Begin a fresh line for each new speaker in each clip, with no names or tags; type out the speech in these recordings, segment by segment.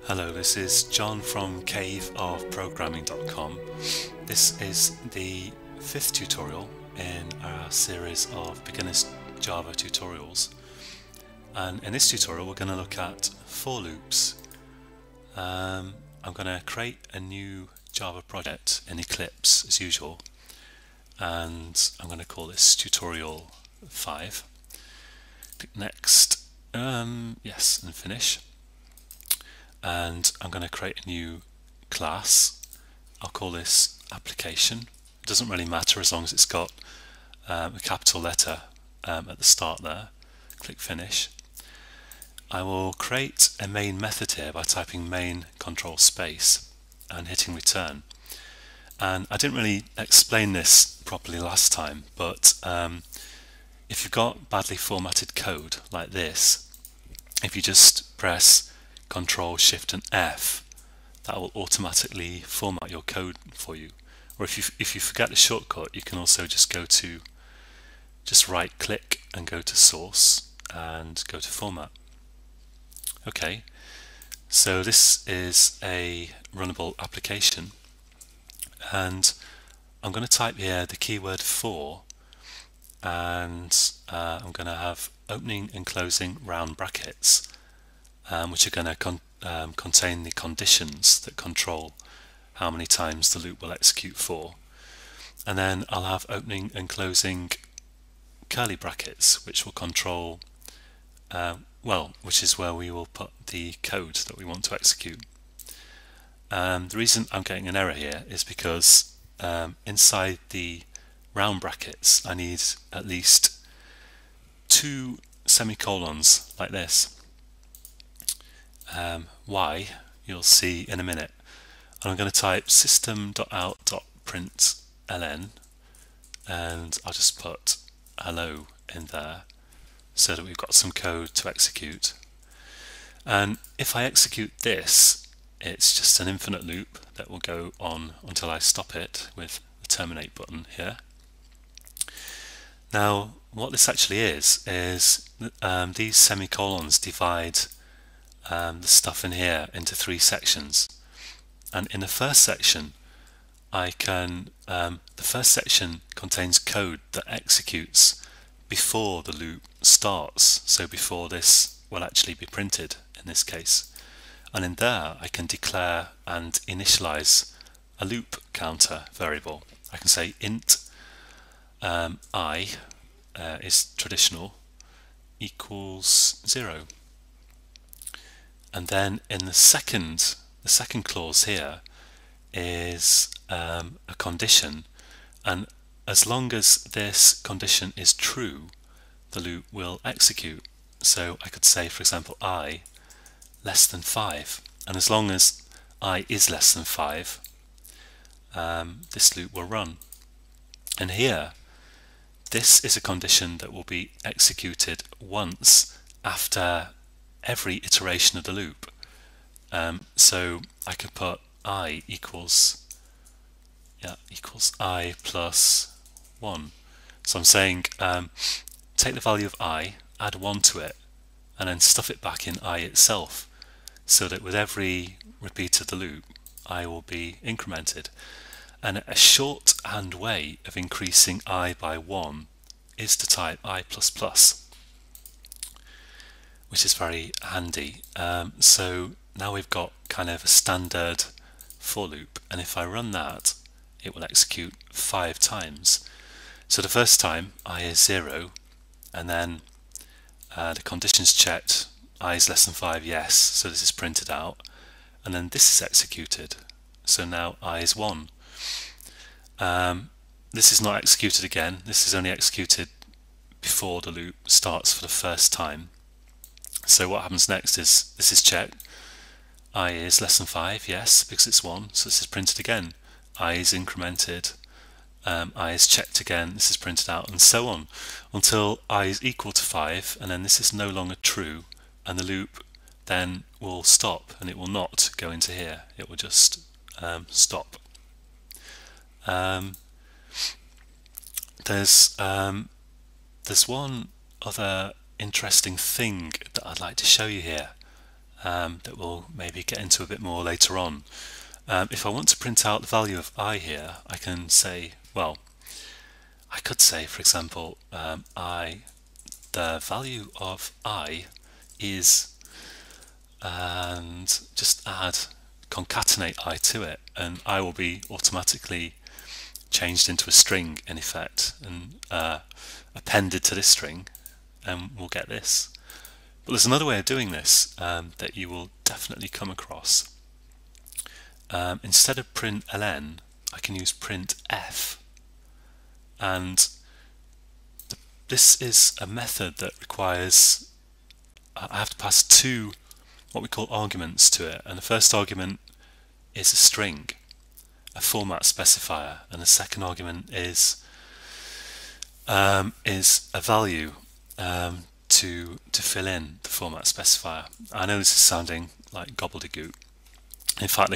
Hello, this is John from caveofprogramming.com. This is the 5th tutorial in our series of beginners Java tutorials, and in this tutorial we're going to look at for loops. I'm going to create a new Java project in Eclipse as usual, and I'm going to call this tutorial 5. Click next, yes, and finish. And I'm going to create a new class. I'll call this application. It doesn't really matter as long as it's got a capital letter at the start there. Click finish. I will create a main method here by typing main control space and hitting return. And I didn't really explain this properly last time, but if you've got badly formatted code like this, if you just press Control, Shift and F, that will automatically format your code for you. Or if you forget the shortcut, you can also just right click and go to Source and go to Format. Okay, so this is a runnable application, and I'm going to type here the keyword for, and I'm going to have opening and closing round brackets, which are going to contain the conditions that control how many times the loop will execute for. And then I'll have opening and closing curly brackets, which will control, which is where we will put the code that we want to execute. The reason I'm getting an error here is because inside the round brackets I need at least 2 semicolons like this. Why, you'll see in a minute. And I'm going to type system.out.println, and I'll just put hello in there so that we've got some code to execute. And if I execute this, it's just an infinite loop that will go on until I stop it with the terminate button here. Now what this actually is these semicolons divide the stuff in here into 3 sections, and in the first section the first section contains code that executes before the loop starts, so before this will actually be printed in this case, and in there I can declare and initialize a loop counter variable. I can say int I is traditional equals 0. And then in the second clause here is a condition, and as long as this condition is true, the loop will execute. So I could say, for example, I less than 5, and as long as I is less than 5, this loop will run. And here, this is a condition that will be executed once after every iteration of the loop. So I could put I equals I plus 1. So I'm saying take the value of I, add 1 to it, and then stuff it back in I itself, so that with every repeat of the loop I will be incremented. And a shorthand way of increasing I by 1 is to type I++, which is very handy. So now we've got kind of a standard for loop, and if I run that, it will execute 5 times. So the first time I is 0, and then the condition's checked, I is less than 5, yes, so this is printed out, and then this is executed, so now I is 1. This is not executed again, this is only executed before the loop starts for the first time. So what happens next is this is checked, I is less than 5, yes, because it's 1, so this is printed again. I is incremented, I is checked again, this is printed out, and so on until I is equal to 5, and then this is no longer true, and the loop then will stop, and it will not go into here, it will just stop. There's one other interesting thing that I'd like to show you here. that we'll maybe get into a bit more later on. If I want to print out the value of I here, I can say, well, I could say, for example, the value of I is, and just concatenate I to it, and I will be automatically changed into a string in effect and appended to this string, and we'll get this. But there's another way of doing this that you will definitely come across. Instead of print ln, I can use print f, and this is a method that requires I have to pass two what we call arguments to it, and the first argument is a string, a format specifier, and the second argument is a value to fill in the format specifier. I know this is sounding like gobbledygook. In fact,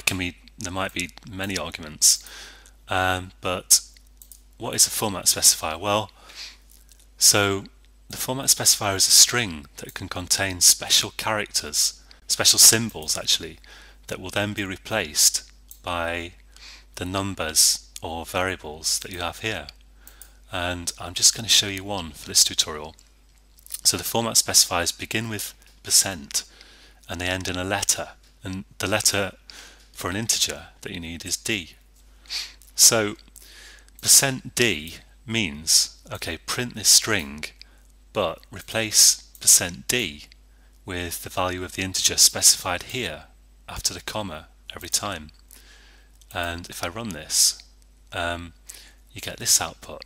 there might be many arguments, but what is a format specifier? Well, so the format specifier is a string that can contain special characters, special symbols actually, that will then be replaced by the numbers or variables that you have here. And I'm just going to show you one for this tutorial. So the format specifiers begin with % and they end in a letter, and the letter for an integer that you need is D. So %D means, okay, print this string but replace %D with the value of the integer specified here after the comma every time. And if I run this, you get this output.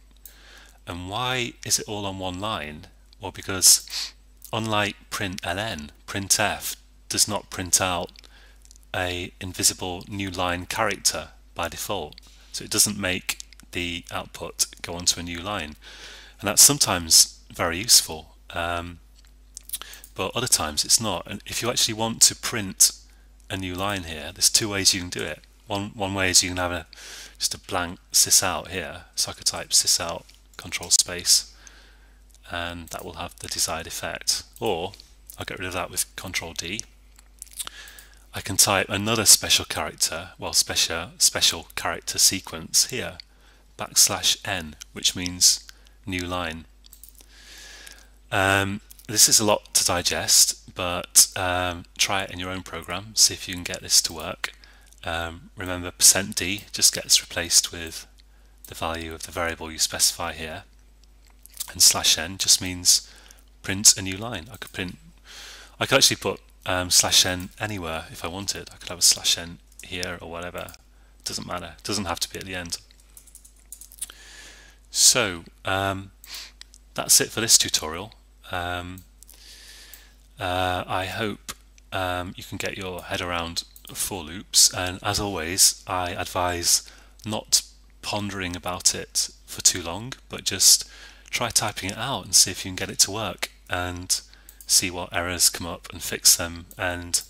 And why is it all on one line? Well, because unlike println, printf does not print out a invisible new line character by default, so it doesn't make the output go onto a new line, and that's sometimes very useful, but other times it's not. And if you actually want to print a new line here, there's two ways you can do it. One way is you can have just a blank sysout here, so I could type sysout control space, and that will have the desired effect. Or I'll get rid of that with Control D. I can type another special character, well, special character sequence here, \n, which means new line. This is a lot to digest, but try it in your own program, see if you can get this to work. Remember, %d just gets replaced with the value of the variable you specify here, and /n just means print a new line. I could actually put /n anywhere if I wanted. I could have a /n here or whatever. It doesn't matter. It doesn't have to be at the end. So that's it for this tutorial. I hope you can get your head around for loops, and as always I advise not pondering about it for too long, but just try typing it out and see if you can get it to work, and see what errors come up and fix them and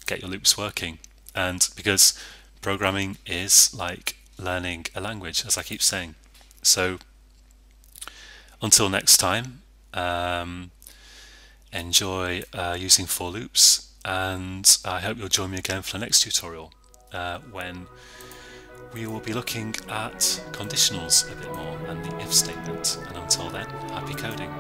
get your loops working. And because programming is like learning a language, as I keep saying. So until next time, enjoy using for loops, and I hope you'll join me again for the next tutorial when we will be looking at conditionals a bit more and the if statement. And until then, happy coding.